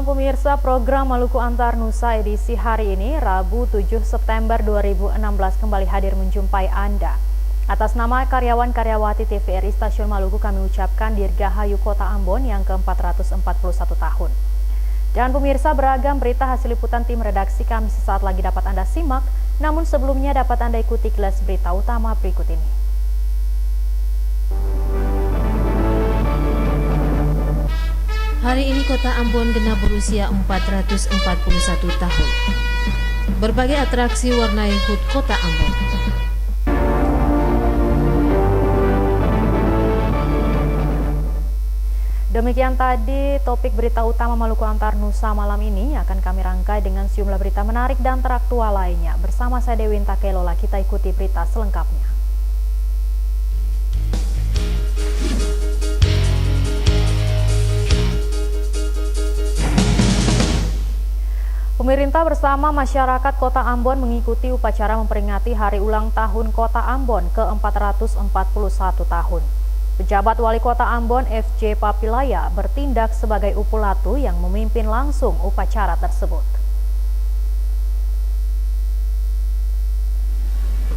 pemirsa, program Maluku Antar Nusa edisi hari ini, Rabu 7 September 2016 kembali hadir menjumpai Anda. Atas nama karyawan-karyawati TVRI Stasiun Maluku kami ucapkan Dirgahayu Kota Ambon yang ke-441 tahun. Dan pemirsa, beragam berita hasil liputan tim redaksi kami sesaat lagi dapat Anda simak, namun sebelumnya dapat Anda ikuti kilas berita utama berikut ini. Hari ini Kota Ambon genap berusia 441 tahun. Berbagai atraksi warnai HUT Kota Ambon. Demikian tadi topik berita utama Maluku Antar Nusa malam ini. Akan kami rangkai dengan sejumlah berita menarik dan teraktual lainnya. Bersama saya Dewi Takelola, kita ikuti berita selengkapnya. Pemerintah bersama masyarakat Kota Ambon mengikuti upacara memperingati Hari Ulang Tahun Kota Ambon ke-441 tahun. Pejabat Wali Kota Ambon F.J. Papilaya bertindak sebagai upulatu yang memimpin langsung upacara tersebut.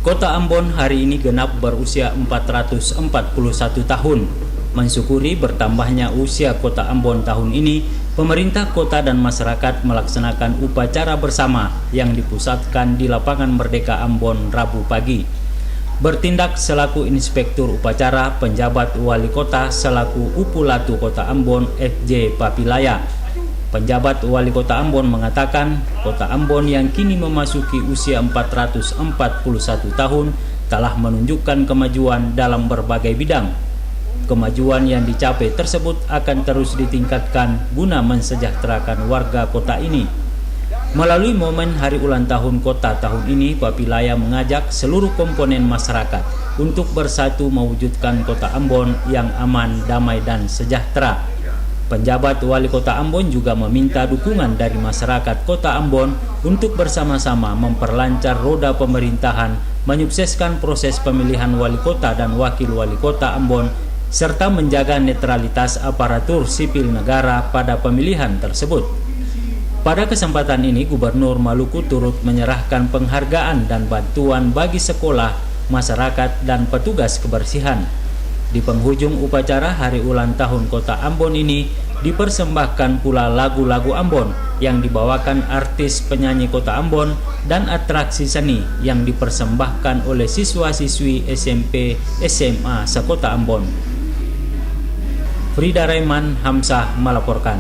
Kota Ambon hari ini genap berusia 441 tahun. Mensyukuri bertambahnya usia Kota Ambon tahun ini, pemerintah kota dan masyarakat melaksanakan upacara bersama yang dipusatkan di Lapangan Merdeka Ambon Rabu pagi. Bertindak selaku inspektur upacara penjabat wali kota selaku upulatu Kota Ambon F.J. Papilaya. Penjabat wali kota Ambon mengatakan Kota Ambon yang kini memasuki usia 441 tahun telah menunjukkan kemajuan dalam berbagai bidang. Kemajuan yang dicapai tersebut akan terus ditingkatkan guna mensejahterakan warga kota ini. Melalui momen Hari Ulang Tahun Kota tahun ini, Papilaya mengajak seluruh komponen masyarakat untuk bersatu mewujudkan Kota Ambon yang aman, damai, dan sejahtera. Penjabat Wali Kota Ambon juga meminta dukungan dari masyarakat Kota Ambon untuk bersama-sama memperlancar roda pemerintahan, menyukseskan proses pemilihan wali kota dan wakil wali kota Ambon, serta menjaga netralitas aparatur sipil negara pada pemilihan tersebut. Pada kesempatan ini, Gubernur Maluku turut menyerahkan penghargaan dan bantuan bagi sekolah, masyarakat, dan petugas kebersihan. Di penghujung upacara Hari Ulang Tahun Kota Ambon ini, dipersembahkan pula lagu-lagu Ambon yang dibawakan artis penyanyi Kota Ambon dan atraksi seni yang dipersembahkan oleh siswa-siswi SMP SMA sekota Ambon. Frida Raiman Hamzah melaporkan.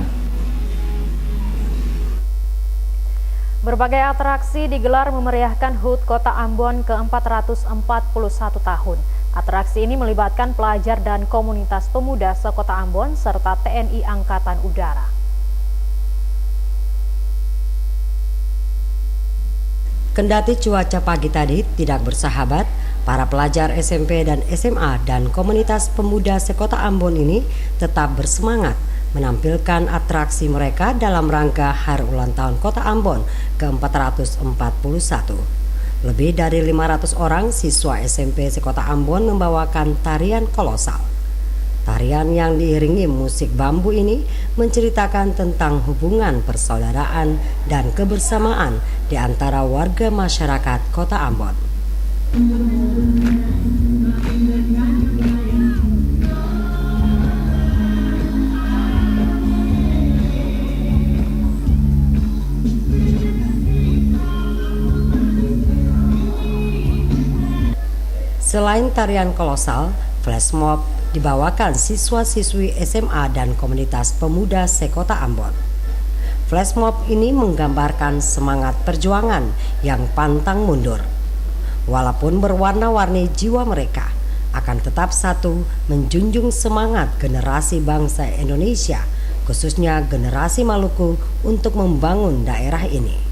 Berbagai atraksi digelar memeriahkan HUT Kota Ambon ke-441 tahun. Atraksi ini melibatkan pelajar dan komunitas pemuda sekota Ambon serta TNI Angkatan Udara. Kendati cuaca pagi tadi tidak bersahabat, para pelajar SMP dan SMA dan komunitas pemuda sekota Ambon ini tetap bersemangat menampilkan atraksi mereka dalam rangka Hari Ulang Tahun Kota Ambon ke-441. Lebih dari 500 orang siswa SMP sekota Ambon membawakan tarian kolosal. Tarian yang diiringi musik bambu ini menceritakan tentang hubungan persaudaraan dan kebersamaan di antara warga masyarakat Kota Ambon. Selain tarian kolosal, flash mob dibawakan siswa-siswi SMA dan komunitas pemuda sekota Ambon. Flash mob ini menggambarkan semangat perjuangan yang pantang mundur. Walaupun berwarna-warni, jiwa mereka akan tetap satu menjunjung semangat generasi bangsa Indonesia, khususnya generasi Maluku untuk membangun daerah ini.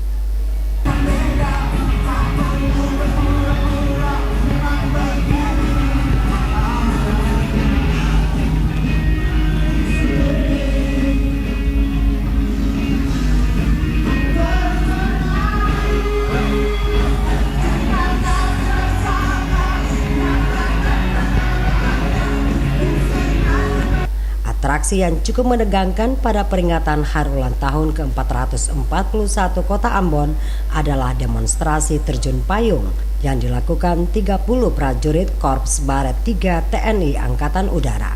Atraksi yang cukup menegangkan pada peringatan hari ulang tahun ke-441 Kota Ambon adalah demonstrasi terjun payung yang dilakukan 30 prajurit Korps Baret 3 TNI Angkatan Udara.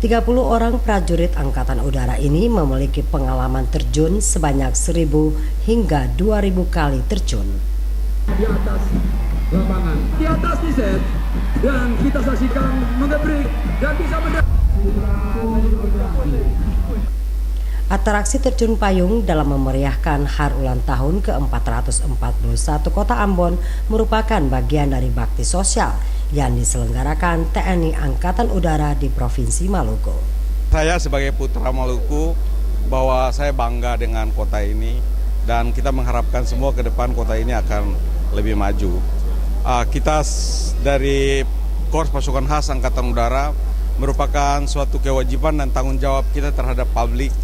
30 orang prajurit Angkatan Udara ini memiliki pengalaman terjun sebanyak 1.000 hingga 2.000 kali terjun. Di atas lapangan, di atas di set, dan kita saksikan mengebrik dan bisa Atraksi terjun payung dalam memeriahkan hari ulang tahun ke-441 Kota Ambon merupakan bagian dari bakti sosial yang diselenggarakan TNI Angkatan Udara di Provinsi Maluku. Saya sebagai putra Maluku, bahwa saya bangga dengan kota ini dan kita mengharapkan semua ke depan kota ini akan lebih maju. Kita dari Korps Pasukan Khas Angkatan Udara merupakan suatu kewajiban dan tanggung jawab kita terhadap publik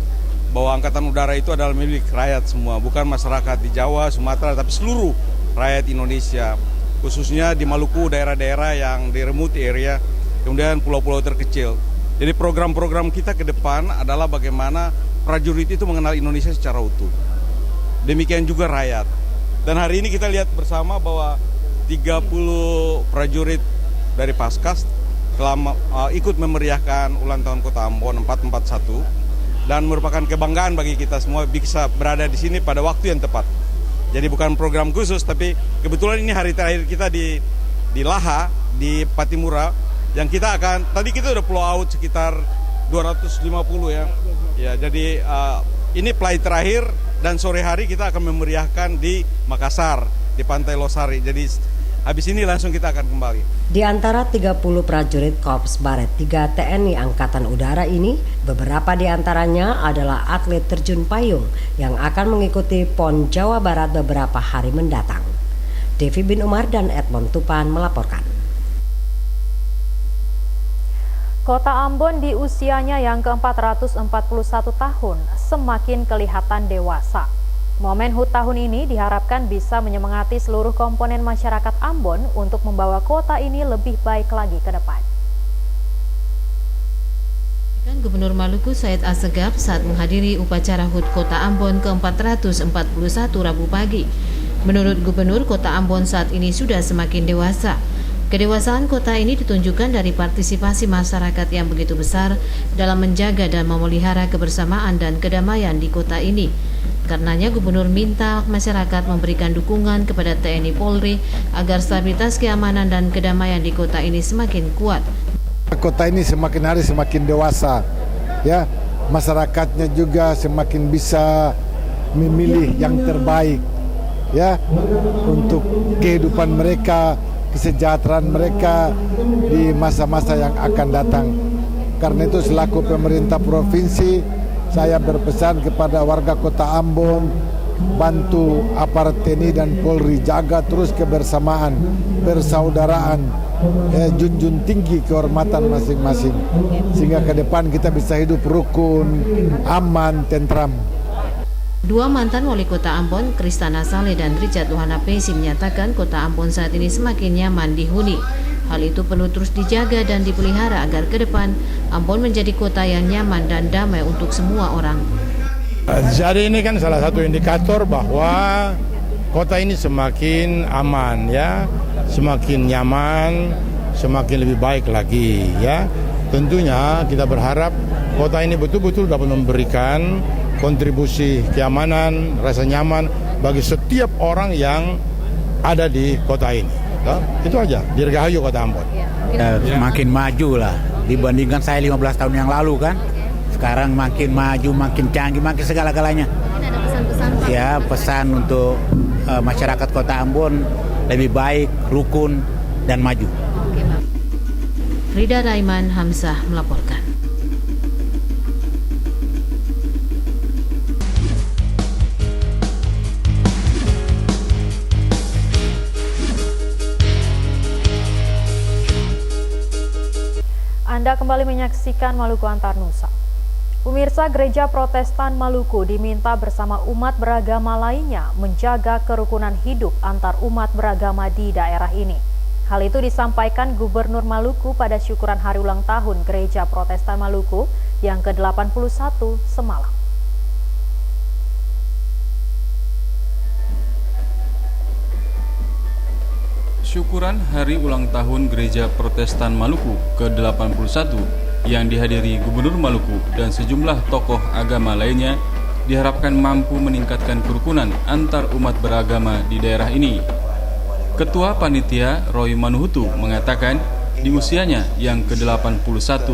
bahwa Angkatan Udara itu adalah milik rakyat semua, bukan masyarakat di Jawa, Sumatera, tapi seluruh rakyat Indonesia, khususnya di Maluku, daerah-daerah yang di remote area, kemudian pulau-pulau terkecil. Jadi program-program kita ke depan adalah bagaimana prajurit itu mengenal Indonesia secara utuh. Demikian juga rakyat. Dan hari ini kita lihat bersama bahwa 30 prajurit dari Paskas telah ikut memeriahkan ulang tahun Kota Ambon 441 dan merupakan kebanggaan bagi kita semua bisa berada di sini pada waktu yang tepat. Jadi bukan program khusus, tapi kebetulan ini hari terakhir kita di Laha, di Patimura, yang kita akan, tadi kita udah pull out sekitar 250 ya. Ya, jadi ini flight terakhir dan sore hari kita akan memeriahkan di Makassar, di Pantai Losari. Jadi habis ini langsung kita akan kembali. Di antara 30 prajurit Korps Baret 3 TNI Angkatan Udara ini, beberapa di antaranya adalah atlet terjun payung yang akan mengikuti PON Jawa Barat beberapa hari mendatang. Devi bin Umar dan Edmond Tupan melaporkan. Kota Ambon di usianya yang ke-441 tahun semakin kelihatan dewasa. Momen HUT tahun ini diharapkan bisa menyemangati seluruh komponen masyarakat Ambon untuk membawa kota ini lebih baik lagi ke depan. Gubernur Maluku Said Assegaf saat menghadiri upacara HUT Kota Ambon ke-441 Rabu pagi. Menurut Gubernur, Kota Ambon saat ini sudah semakin dewasa. Kedewasaan kota ini ditunjukkan dari partisipasi masyarakat yang begitu besar dalam menjaga dan memelihara kebersamaan dan kedamaian di kota ini. Karenanya Gubernur minta masyarakat memberikan dukungan kepada TNI Polri agar stabilitas keamanan dan kedamaian di kota ini semakin kuat. Kota ini semakin hari semakin dewasa, ya, masyarakatnya juga semakin bisa memilih yang terbaik, ya, untuk kehidupan mereka, kesejahteraan mereka di masa-masa yang akan datang. Karena itu selaku pemerintah provinsi, saya berpesan kepada warga Kota Ambon, bantu aparat TNI dan Polri, jaga terus kebersamaan, persaudaraan, junjung tinggi kehormatan masing-masing, sehingga ke depan kita bisa hidup rukun, aman, tentram. Dua mantan wali kota Ambon, Kristana Saleh dan Richard Luhana Pesi menyatakan kota Ambon saat ini semakin nyaman dihuni. Hal itu perlu terus dijaga dan dipelihara agar ke depan Ambon menjadi kota yang nyaman dan damai untuk semua orang. Jadi ini kan salah satu indikator bahwa kota ini semakin aman, ya, semakin nyaman, semakin lebih baik lagi, ya. Tentunya kita berharap kota ini betul-betul dapat memberikan kontribusi keamanan, rasa nyaman bagi setiap orang yang ada di kota ini. Ya, itu aja, dirgahayu Kota Ambon. Semakin maju lah dibandingkan saya 15 tahun yang lalu kan. Sekarang makin maju, makin canggih, makin segala-galanya. Ada pesan-pesan Pak? Ya, pesan untuk masyarakat Kota Ambon lebih baik, rukun, dan maju. Oke, Pak. Rida Raiman Hamzah melaporkan. Anda kembali menyaksikan Maluku Antar Nusa. Pemirsa, Gereja Protestan Maluku diminta bersama umat beragama lainnya menjaga kerukunan hidup antar umat beragama di daerah ini. Hal itu disampaikan Gubernur Maluku pada syukuran hari ulang tahun Gereja Protestan Maluku yang ke-81 semalam. Syukuran hari ulang tahun Gereja Protestan Maluku ke-81 yang dihadiri Gubernur Maluku dan sejumlah tokoh agama lainnya diharapkan mampu meningkatkan kerukunan antar umat beragama di daerah ini. Ketua Panitia Roy Manuhutu mengatakan di usianya yang ke-81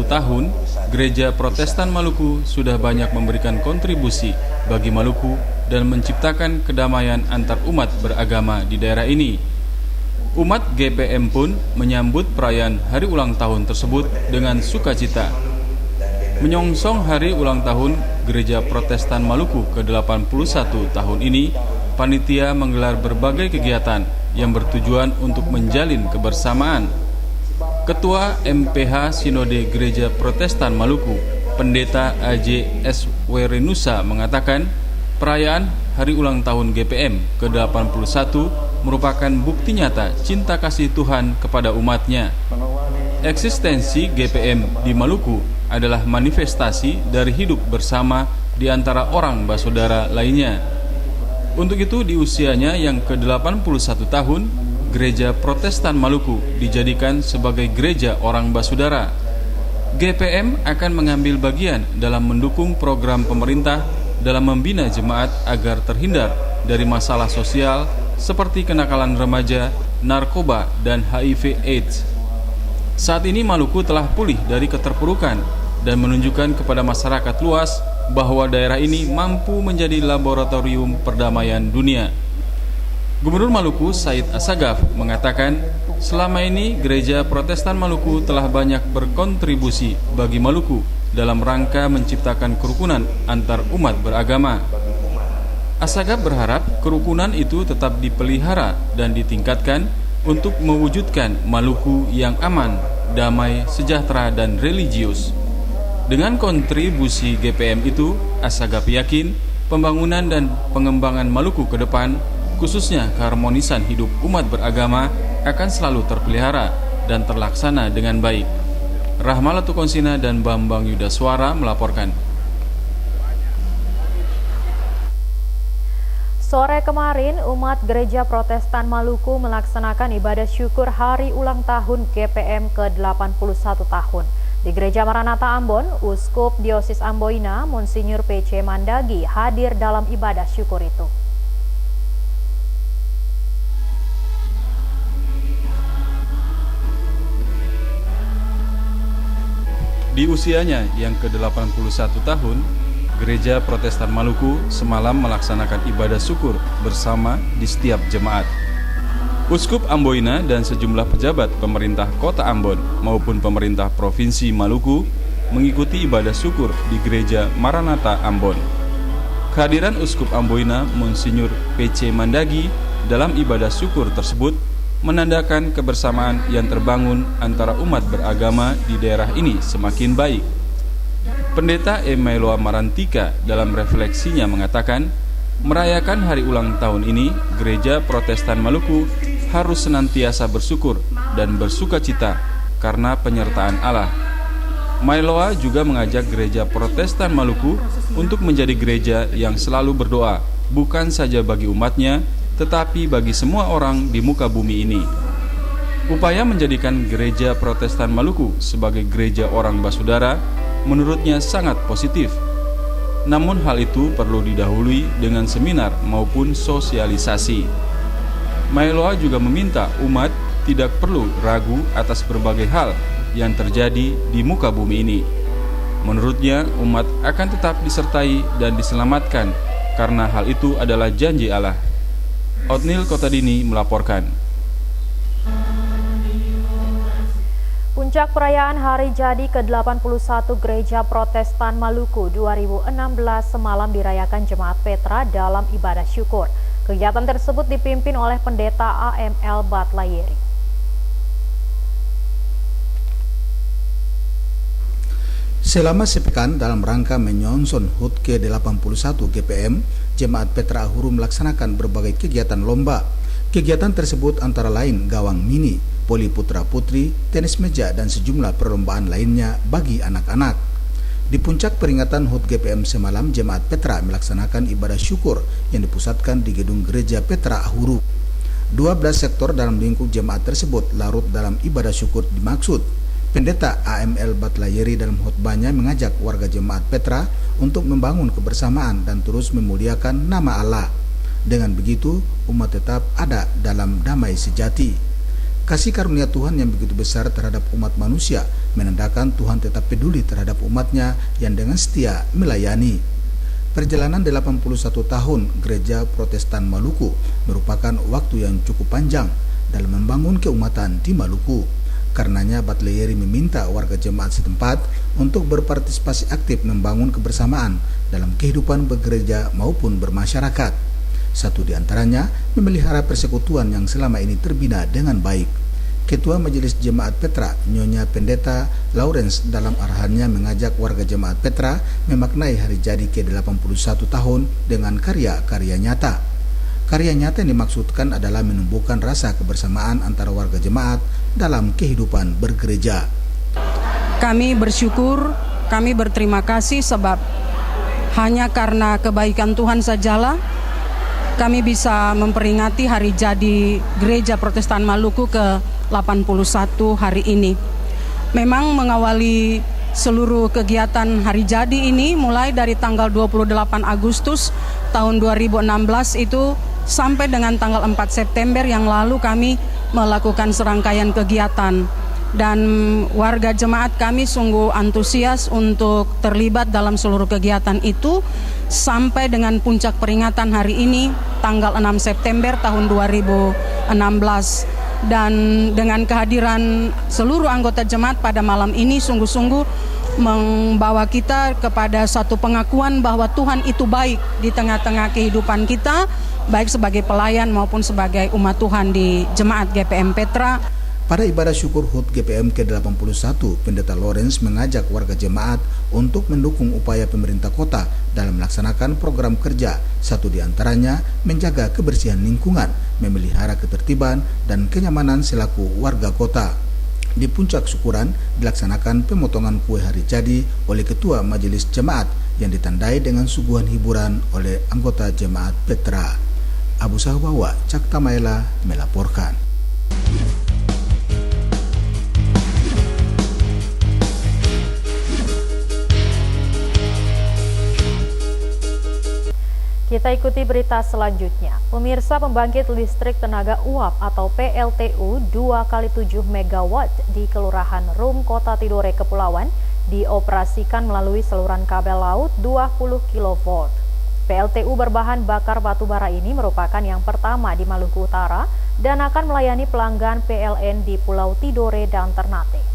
tahun, Gereja Protestan Maluku sudah banyak memberikan kontribusi bagi Maluku dan menciptakan kedamaian antar umat beragama di daerah ini. Umat GPM pun menyambut perayaan hari ulang tahun tersebut dengan sukacita. Menyongsong hari ulang tahun Gereja Protestan Maluku ke-81 tahun ini, panitia menggelar berbagai kegiatan yang bertujuan untuk menjalin kebersamaan. Ketua MPH Sinode Gereja Protestan Maluku, Pendeta A.J.S. Werenusa mengatakan, perayaan hari ulang tahun GPM ke-81 merupakan bukti nyata cinta kasih Tuhan kepada umatnya. Eksistensi GPM di Maluku adalah manifestasi dari hidup bersama di antara orang bersaudara lainnya. Untuk itu di usianya yang ke-81 tahun, Gereja Protestan Maluku dijadikan sebagai gereja orang bersaudara. GPM akan mengambil bagian dalam mendukung program pemerintah dalam membina jemaat agar terhindar dari masalah sosial seperti kenakalan remaja, narkoba, dan HIV/AIDS. Saat ini Maluku telah pulih dari keterpurukan dan menunjukkan kepada masyarakat luas bahwa daerah ini mampu menjadi laboratorium perdamaian dunia. Gubernur Maluku Said Asagaf mengatakan, selama ini Gereja Protestan Maluku telah banyak berkontribusi bagi Maluku dalam rangka menciptakan kerukunan antar umat beragama. Asagaf berharap kerukunan itu tetap dipelihara dan ditingkatkan untuk mewujudkan Maluku yang aman, damai, sejahtera, dan religius. Dengan kontribusi GPM itu, Asagaf yakin pembangunan dan pengembangan Maluku ke depan, khususnya keharmonisan hidup umat beragama, akan selalu terpelihara dan terlaksana dengan baik. Rahmalatu Konsina dan Bambang Yudaswara melaporkan. Sore kemarin, umat Gereja Protestan Maluku melaksanakan ibadah syukur hari ulang tahun GPM ke-81 tahun. Di Gereja Maranatha Ambon, Uskup Diosis Amboina, Monsinyur P.C. Mandagi hadir dalam ibadah syukur itu. Di usianya yang ke-81 tahun, Gereja Protestan Maluku semalam melaksanakan ibadah syukur bersama di setiap jemaat. Uskup Amboina dan sejumlah pejabat pemerintah Kota Ambon maupun pemerintah Provinsi Maluku mengikuti ibadah syukur di Gereja Maranatha Ambon. Kehadiran Uskup Amboina Monsinyur P.C. Mandagi dalam ibadah syukur tersebut menandakan kebersamaan yang terbangun antara umat beragama di daerah ini semakin baik. Pendeta Emailoa Marantika dalam refleksinya mengatakan, merayakan hari ulang tahun ini, Gereja Protestan Maluku harus senantiasa bersyukur dan bersukacita karena penyertaan Allah. Mailoa juga mengajak Gereja Protestan Maluku untuk menjadi gereja yang selalu berdoa, bukan saja bagi umatnya, tetapi bagi semua orang di muka bumi ini. Upaya menjadikan Gereja Protestan Maluku sebagai gereja orang bersaudara menurutnya sangat positif. Namun hal itu perlu didahului dengan seminar maupun sosialisasi. Mailoa juga meminta umat tidak perlu ragu atas berbagai hal yang terjadi di muka bumi ini. Menurutnya, umat akan tetap disertai dan diselamatkan karena hal itu adalah janji Allah. Otnil Kotadini melaporkan. Puncak perayaan hari jadi ke-81 Gereja Protestan Maluku 2016 semalam dirayakan Jemaat Petra dalam ibadah syukur. Kegiatan tersebut dipimpin oleh Pendeta AML Batlayeri. Selama sepekan dalam rangka menyongsong HUT ke-81 GPM, Jemaat Petra Ahuru melaksanakan berbagai kegiatan lomba. Kegiatan tersebut antara lain gawang mini, voli putra-putri, tenis meja, dan sejumlah perlombaan lainnya bagi anak-anak. Di puncak peringatan HUT GPM semalam, Jemaat Petra melaksanakan ibadah syukur yang dipusatkan di gedung Gereja Petra Ahuru. 12 sektor dalam lingkup jemaat tersebut larut dalam ibadah syukur dimaksud. Pendeta AML Batlayeri dalam khotbahnya mengajak warga Jemaat Petra untuk membangun kebersamaan dan terus memuliakan nama Allah. Dengan begitu, umat tetap ada dalam damai sejati. Kasih karunia Tuhan yang begitu besar terhadap umat manusia menandakan Tuhan tetap peduli terhadap umatnya yang dengan setia melayani. Perjalanan 81 tahun Gereja Protestan Maluku merupakan waktu yang cukup panjang dalam membangun keumatan di Maluku. Karenanya Batlayeri meminta warga jemaat setempat untuk berpartisipasi aktif membangun kebersamaan dalam kehidupan bergereja maupun bermasyarakat. Satu di antaranya memelihara persekutuan yang selama ini terbina dengan baik. Ketua Majelis Jemaat Petra, Nyonya Pendeta Lawrence dalam arahannya mengajak warga Jemaat Petra memaknai hari jadi ke-81 tahun dengan karya-karya nyata. Karya nyata yang dimaksudkan adalah menumbuhkan rasa kebersamaan antara warga jemaat dalam kehidupan bergereja. Kami bersyukur, kami berterima kasih sebab hanya karena kebaikan Tuhan sajalah kami bisa memperingati hari jadi Gereja Protestan Maluku ke-81 hari ini. Memang mengawali seluruh kegiatan hari jadi ini mulai dari tanggal 28 Agustus tahun 2016 itu sampai dengan tanggal 4 September yang lalu kami melakukan serangkaian kegiatan. Dan warga jemaat kami sungguh antusias untuk terlibat dalam seluruh kegiatan itu sampai dengan puncak peringatan hari ini tanggal 6 September tahun 2016. Dan dengan kehadiran seluruh anggota jemaat pada malam ini sungguh-sungguh membawa kita kepada satu pengakuan bahwa Tuhan itu baik di tengah-tengah kehidupan kita, baik sebagai pelayan maupun sebagai umat Tuhan di Jemaat GPM Petra. Pada ibadah syukur HUT GPM ke-81, Pendeta Lawrence mengajak warga jemaat untuk mendukung upaya pemerintah kota dalam melaksanakan program kerja, satu di antaranya menjaga kebersihan lingkungan, memelihara ketertiban dan kenyamanan selaku warga kota. Di puncak syukuran dilaksanakan pemotongan kue hari jadi oleh Ketua Majelis Jemaat yang ditandai dengan suguhan hiburan oleh anggota Jemaat Petra. Abu Sahbawa, Cak Tamaela melaporkan. Kita ikuti berita selanjutnya. Pemirsa, pembangkit listrik tenaga uap atau PLTU 2x7 MW di Kelurahan Rum, Kota Tidore, Kepulauan dioperasikan melalui saluran kabel laut 20 kV. PLTU berbahan bakar batubara ini merupakan yang pertama di Maluku Utara dan akan melayani pelanggan PLN di Pulau Tidore dan Ternate.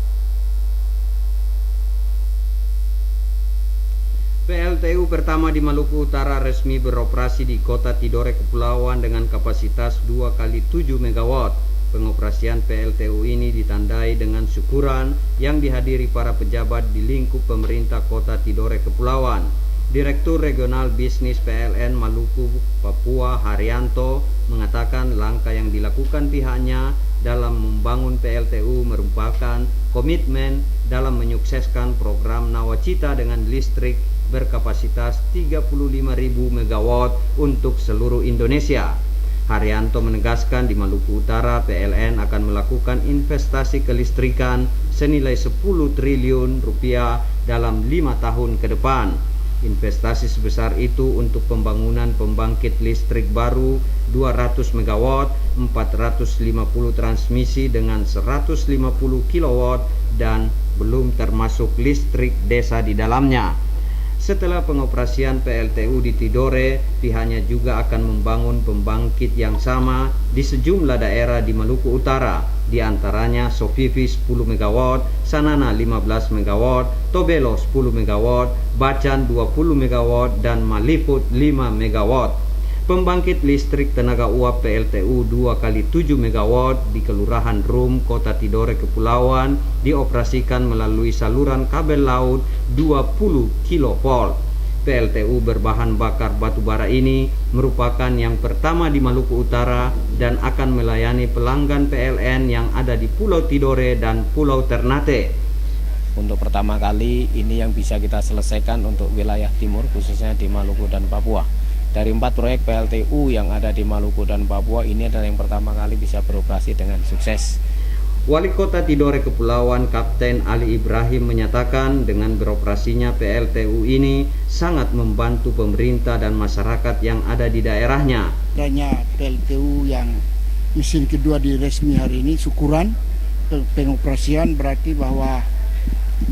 PLTU pertama di Maluku Utara resmi beroperasi di Kota Tidore, Kepulauan dengan kapasitas 2x7 MW. Pengoperasian PLTU ini ditandai dengan syukuran yang dihadiri para pejabat di lingkup pemerintah Kota Tidore, Kepulauan. Direktur Regional Bisnis PLN Maluku Papua Haryanto mengatakan langkah yang dilakukan pihaknya dalam membangun PLTU merupakan komitmen dalam menyukseskan program Nawacita dengan listrik berkapasitas 35.000 MW untuk seluruh Indonesia. Haryanto menegaskan di Maluku Utara PLN akan melakukan investasi kelistrikan senilai 10 triliun rupiah dalam 5 tahun ke depan. Investasi sebesar itu untuk pembangunan pembangkit listrik baru 200 MW, 450 transmisi dengan 150 kW dan belum termasuk listrik desa di dalamnya. Setelah pengoperasian PLTU di Tidore, pihaknya juga akan membangun pembangkit yang sama di sejumlah daerah di Maluku Utara, di antaranya Sofifi 10 MW, Sanana 15 MW, Tobelo 10 MW, Bacan 20 MW, dan Maliput 5 MW. Pembangkit listrik tenaga uap PLTU 2x7 MW di Kelurahan Rum, Kota Tidore, Kepulauan dioperasikan melalui saluran kabel laut 20 kV. PLTU berbahan bakar batubara ini merupakan yang pertama di Maluku Utara dan akan melayani pelanggan PLN yang ada di Pulau Tidore dan Pulau Ternate. Untuk pertama kali ini yang bisa kita selesaikan untuk wilayah timur, khususnya di Maluku dan Papua. Dari 4 proyek PLTU yang ada di Maluku dan Papua, ini adalah yang pertama kali bisa beroperasi dengan sukses. Wali Kota Tidore Kepulauan Kapten Ali Ibrahim menyatakan dengan beroperasinya PLTU ini sangat membantu pemerintah dan masyarakat yang ada di daerahnya. Adanya PLTU yang mesin kedua diresmi hari ini, syukuran pengoperasian berarti bahwa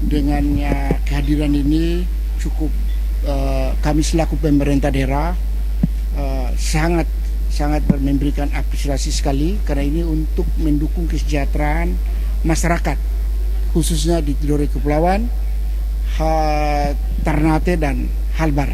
dengannya kehadiran ini cukup kami selaku pemerintah daerah sangat memberikan apresiasi sekali karena ini untuk mendukung kesejahteraan masyarakat khususnya di Tidore Kepulauan, Ternate dan Halbar.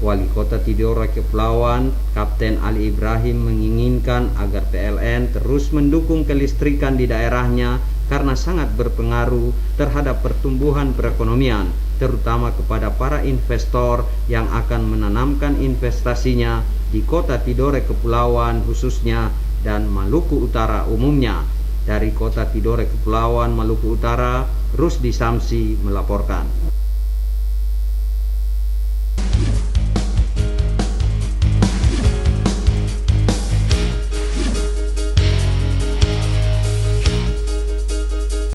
Wali Kota Tidore Kepulauan Kapten Ali Ibrahim menginginkan agar PLN terus mendukung kelistrikan di daerahnya karena sangat berpengaruh terhadap pertumbuhan perekonomian, terutama kepada para investor yang akan menanamkan investasinya di Kota Tidore Kepulauan khususnya dan Maluku Utara umumnya. Dari Kota Tidore Kepulauan Maluku Utara, Rusdi Samsi melaporkan.